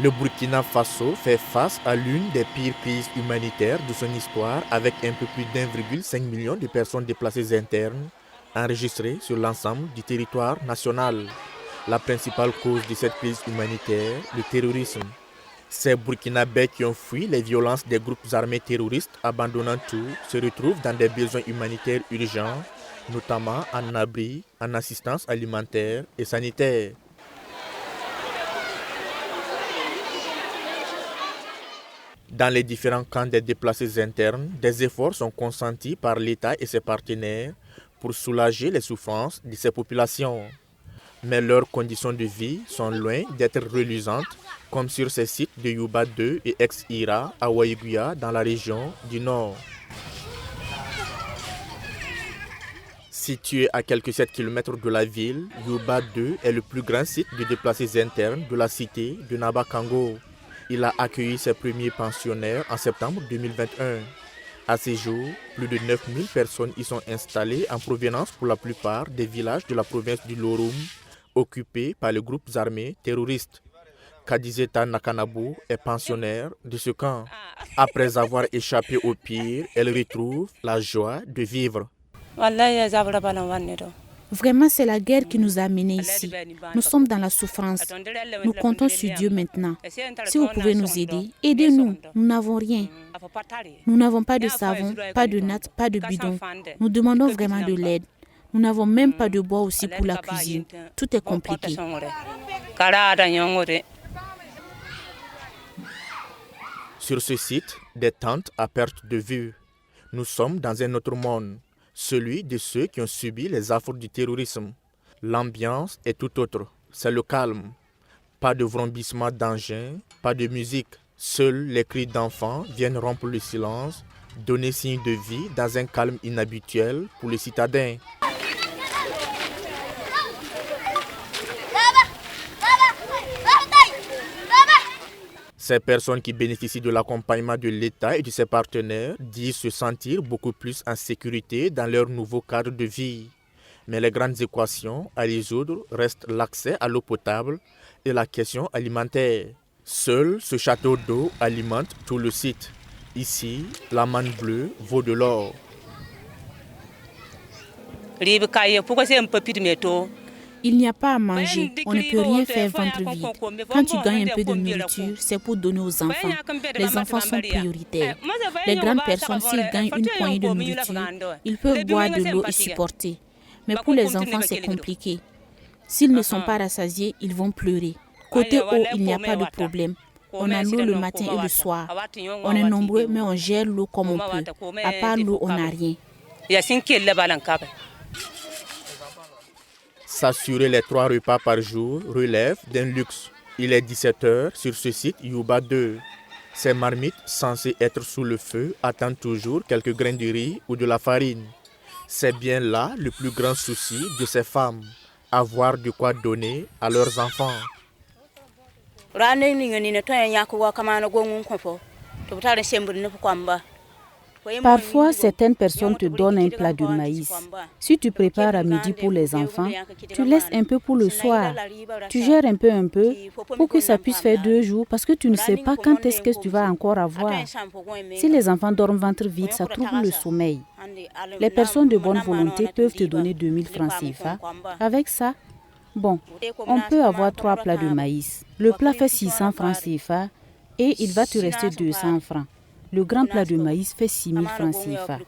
Le Burkina Faso fait face à l'une des pires crises humanitaires de son histoire avec un peu plus d'1,5 million de personnes déplacées internes enregistrées sur l'ensemble du territoire national. La principale cause de cette crise humanitaire, le terrorisme. Ces Burkinabés qui ont fui les violences des groupes armés terroristes abandonnant tout se retrouvent dans des besoins humanitaires urgents, notamment en abri, en assistance alimentaire et sanitaire. Dans les différents camps des déplacés internes, des efforts sont consentis par l'État et ses partenaires pour soulager les souffrances de ces populations. Mais leurs conditions de vie sont loin d'être reluisantes, comme sur ces sites de Yuba 2 et Ex-Ira à Waiguya dans la région du Nord. Situé à quelques 7 km de la ville, Yuba 2 est le plus grand site de déplacés internes de la cité de Nabakango. Il a accueilli ses premiers pensionnaires en septembre 2021. À ce jour, plus de 9000 personnes y sont installées en provenance pour la plupart des villages de la province du Lorum, occupés par les groupes armés terroristes. Kadizeta Nakanabou est pensionnaire de ce camp. Après avoir échappé au pire, elle retrouve la joie de vivre. Vraiment, c'est la guerre qui nous a amenés ici. Nous sommes dans la souffrance. Nous comptons sur Dieu maintenant. Si vous pouvez nous aider, aidez-nous. Nous n'avons rien. Nous n'avons pas de savon, pas de natte, pas de bidon. Nous demandons vraiment de l'aide. Nous n'avons même pas de bois aussi pour la cuisine. Tout est compliqué. Sur ce site, des tentes à perte de vue. Nous sommes dans un autre monde, celui de ceux qui ont subi les affres du terrorisme. L'ambiance est tout autre, c'est le calme. Pas de vrombissement d'engins, pas de musique. Seuls les cris d'enfants viennent rompre le silence, donner signe de vie dans un calme inhabituel pour les citadins. Ces personnes qui bénéficient de l'accompagnement de l'État et de ses partenaires disent se sentir beaucoup plus en sécurité dans leur nouveau cadre de vie. Mais les grandes équations à résoudre restent l'accès à l'eau potable et la question alimentaire. Seul ce château d'eau alimente tout le site. Ici, la manne bleue vaut de l'or. Il n'y a pas à manger, on ne peut rien faire ventre vide. Quand tu gagnes un peu de nourriture, c'est pour donner aux enfants. Les enfants sont prioritaires. Les grandes personnes, s'ils gagnent une poignée de nourriture, ils peuvent boire de l'eau et supporter. Mais pour les enfants, c'est compliqué. S'ils ne sont pas rassasiés, ils vont pleurer. Côté eau, il n'y a pas de problème. On a l'eau le matin et le soir. On est nombreux, mais on gère l'eau comme on peut. À part l'eau, on n'a rien. S'assurer les 3 repas par jour relève d'un luxe. Il est 17h sur ce site Yuba 2. Ces marmites censées être sous le feu attendent toujours quelques grains de riz ou de la farine. C'est bien là le plus grand souci de ces femmes, avoir de quoi donner à leurs enfants. Parfois, certaines personnes te donnent un plat de maïs. Si tu prépares à midi pour les enfants, tu laisses un peu pour le soir. Tu gères un peu pour que ça puisse faire 2 jours parce que tu ne sais pas quand est-ce que tu vas encore avoir. Si les enfants dorment ventre vide, ça trouble le sommeil. Les personnes de bonne volonté peuvent te donner 2000 francs CFA. Avec ça, bon, on peut avoir 3 plats de maïs. Le plat fait 600 francs CFA et il va te rester 200 francs. Le grand plat de maïs fait 6 000 francs CFA.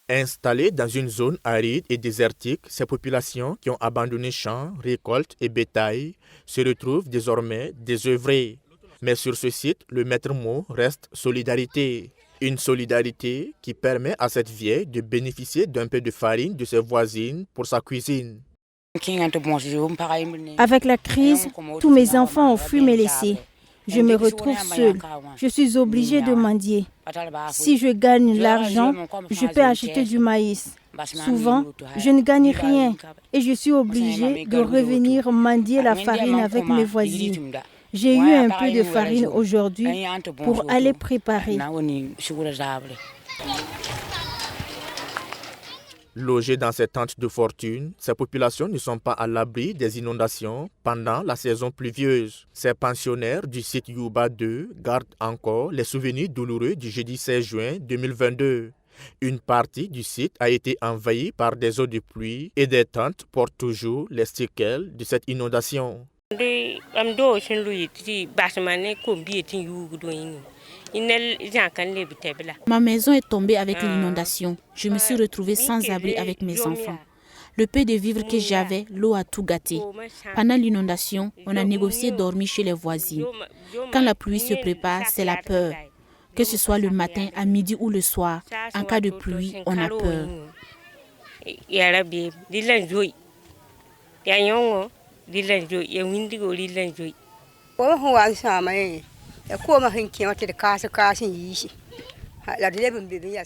Installées dans une zone aride et désertique, ces populations qui ont abandonné champs, récoltes et bétail se retrouvent désormais désœuvrées. Mais sur ce site, le maître mot reste solidarité. Une solidarité qui permet à cette vieille de bénéficier d'un peu de farine de ses voisines pour sa cuisine. Avec la crise, tous mes enfants ont fui me laisser. Je me retrouve seule. Je suis obligée de mendier. Si je gagne l'argent, je peux acheter du maïs. Souvent, je ne gagne rien et je suis obligée de revenir mendier la farine avec mes voisines. J'ai eu un peu de farine aujourd'hui pour aller préparer. Logées dans ces tentes de fortune, ces populations ne sont pas à l'abri des inondations pendant la saison pluvieuse. Ces pensionnaires du site Youba 2 gardent encore les souvenirs douloureux du jeudi 16 juin 2022. Une partie du site a été envahie par des eaux de pluie et des tentes portent toujours les séquelles de cette inondation. Ma maison est tombée avec l'inondation. Je me suis retrouvée sans abri avec mes enfants. Le peu de vivres que j'avais, l'eau a tout gâté. Pendant l'inondation, on a négocié dormir chez les voisins. Quand la pluie se prépare, c'est la peur. Que ce soit le matin, à midi ou le soir, en cas de pluie, on a peur.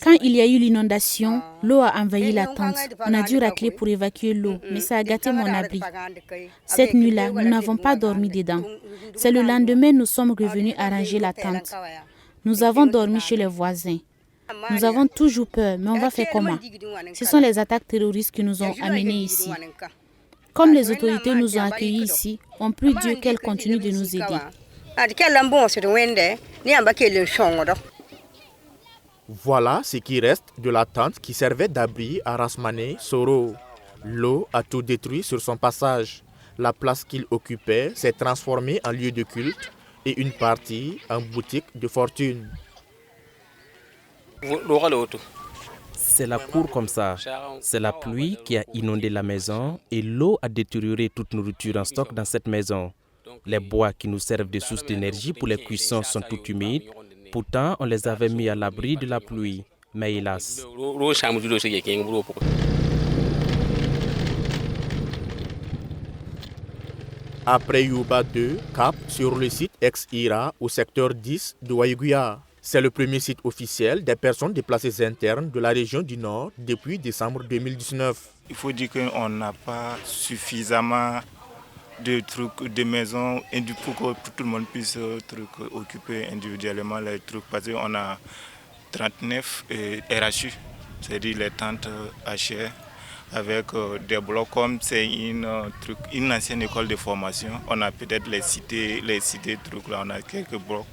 Quand il y a eu l'inondation, l'eau a envahi la tente. On a dû racler pour évacuer l'eau, mais ça a gâté mon abri. Cette nuit-là, nous n'avons pas dormi dedans. C'est le lendemain, nous sommes revenus arranger la tente. Nous avons dormi chez les voisins. Nous avons toujours peur, mais on va faire comment? Ce sont les attaques terroristes qui nous ont amenés ici. Comme les autorités nous ont accueillis ici, on prie Dieu qu'elles continuent de nous aider. Voilà ce qui reste de la tente qui servait d'abri à Rasmane Soro. L'eau a tout détruit sur son passage. La place qu'il occupait s'est transformée en lieu de culte et une partie en boutique de fortune. C'est la cour comme ça. C'est la pluie qui a inondé la maison et l'eau a détérioré toute nourriture en stock dans cette maison. Les bois qui nous servent de source d'énergie pour les cuissons sont tout humides. Pourtant, on les avait mis à l'abri de la pluie. Mais hélas. Après Youba 2, cap sur le site ex-Ira au secteur 10 de Waiguya. C'est le premier site officiel des personnes déplacées internes de la région du Nord depuis décembre 2019. Il faut dire qu'on n'a pas suffisamment de trucs, de maisons pour que tout le monde puisse occuper individuellement les trucs. Parce qu'on a 39 RHU, c'est-à-dire les tentes HR, avec des blocs comme c'est une ancienne école de formation. On a peut-être les cités trucs là, on a quelques blocs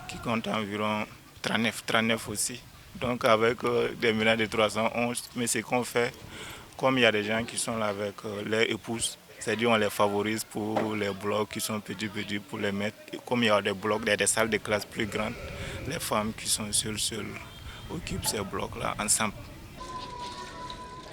qui comptent environ 39 aussi. Donc avec des ménages de 311, mais ce qu'on fait, comme il y a des gens qui sont là avec leurs épouses, c'est-à-dire on les favorise pour les blocs qui sont petits pour les mettre. Comme il y a des blocs, des salles de classe plus grandes, les femmes qui sont seules occupent ces blocs-là ensemble.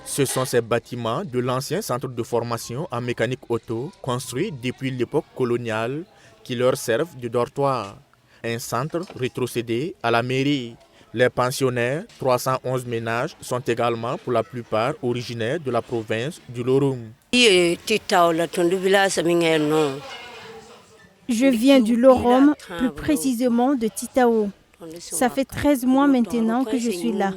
Ce sont ces bâtiments de l'ancien centre de formation en mécanique auto, construit depuis l'époque coloniale, qui leur servent de dortoir. Un centre rétrocédé à la mairie. Les pensionnaires, 311 ménages, sont également pour la plupart originaires de la province du Lorum. Je viens du Lorum, plus précisément de Titao. Ça fait 13 mois maintenant que je suis là.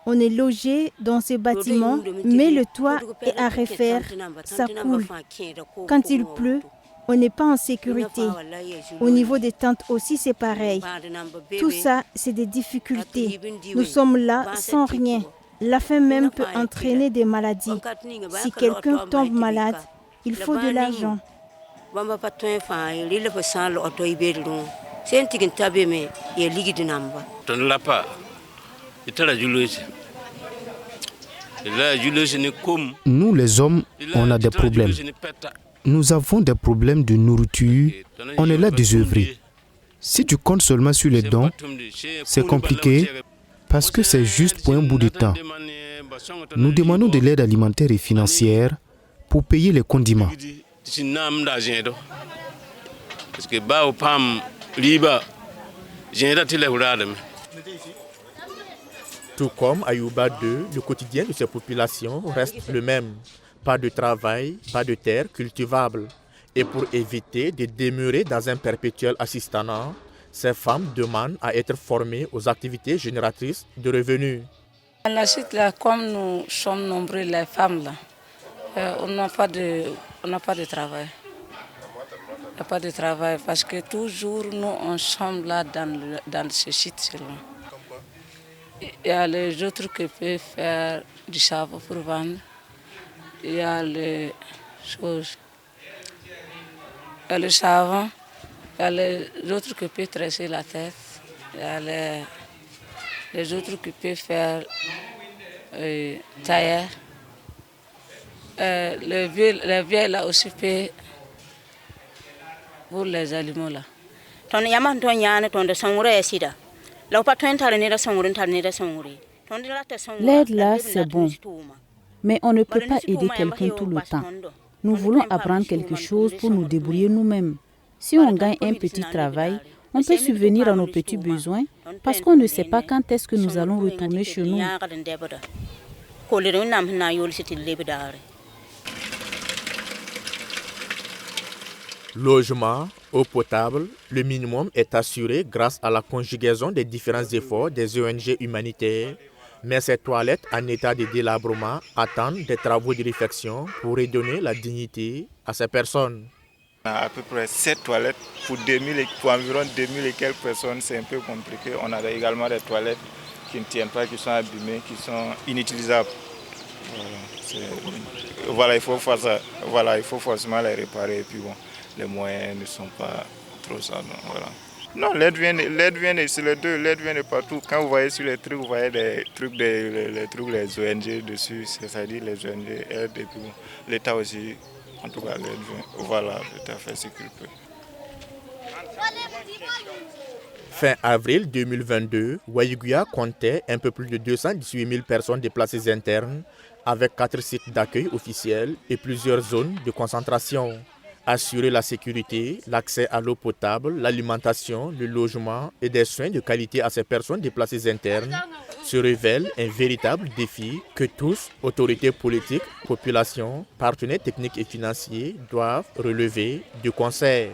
On est logé dans ces bâtiments, mais le toit est à refaire, ça coule. Quand il pleut, on n'est pas en sécurité. Au niveau des tentes aussi, c'est pareil. Tout ça, c'est des difficultés. Nous sommes là sans rien. La faim même peut entraîner des maladies. Si quelqu'un tombe malade, il faut de l'argent. Nous les hommes, on a des problèmes. Nous avons des problèmes de nourriture, on est là désœuvré. Si tu comptes seulement sur les dons, c'est compliqué parce que c'est juste pour un bout de temps. Nous demandons de l'aide alimentaire et financière pour payer les condiments. Tout comme à Youba 2, le quotidien de ces populations reste le même. Pas de travail, pas de terre cultivable. Et pour éviter de demeurer dans un perpétuel assistanat, ces femmes demandent à être formées aux activités génératrices de revenus. Ensuite, là, comme nous sommes nombreux, les femmes, là, on n'a pas de travail. Il n'y a pas de travail parce que toujours nous, on sommes là dans ce site seulement. Il y a les autres qui peuvent faire du charbon pour vendre. Il y a les choses. Il y a le charbon, il y a les autres qui peuvent tresser la tête, il y a les autres qui peuvent faire tailleur. Les vieux là aussi peuvent pour les animaux là. L'aide là, c'est bon. Mais on ne peut pas aider quelqu'un tout le temps. Nous voulons apprendre quelque chose pour nous débrouiller nous-mêmes. Si on gagne un petit travail, on peut subvenir à nos petits besoins parce qu'on ne sait pas quand est-ce que nous allons retourner chez nous. Logement, eau potable, le minimum est assuré grâce à la conjugaison des différents efforts des ONG humanitaires. Mais ces toilettes en état de délabrement attendent des travaux de réfection pour redonner la dignité à ces personnes. On a à peu près 7 toilettes pour environ 2000 et quelques personnes, c'est un peu compliqué. On a également des toilettes qui ne tiennent pas, qui sont abîmées, qui sont inutilisables. Voilà, il faut faire ça. Voilà, il faut forcément les réparer et puis bon, les moyens ne sont pas trop ça. Voilà. Non, l'aide vient sur les deux, l'aide vient de partout. Quand vous voyez sur les trucs, vous voyez les trucs des ONG dessus, c'est-à-dire les ONG aident et puis l'État aussi, en tout cas l'aide vient. Voilà, l'État fait ce qu'il peut. Fin avril 2022, Waiguya comptait un peu plus de 218 000 personnes déplacées internes avec 4 sites d'accueil officiels et plusieurs zones de concentration. Assurer la sécurité, l'accès à l'eau potable, l'alimentation, le logement et des soins de qualité à ces personnes déplacées internes se révèle un véritable défi que tous, autorités politiques, populations, partenaires techniques et financiers, doivent relever de concert.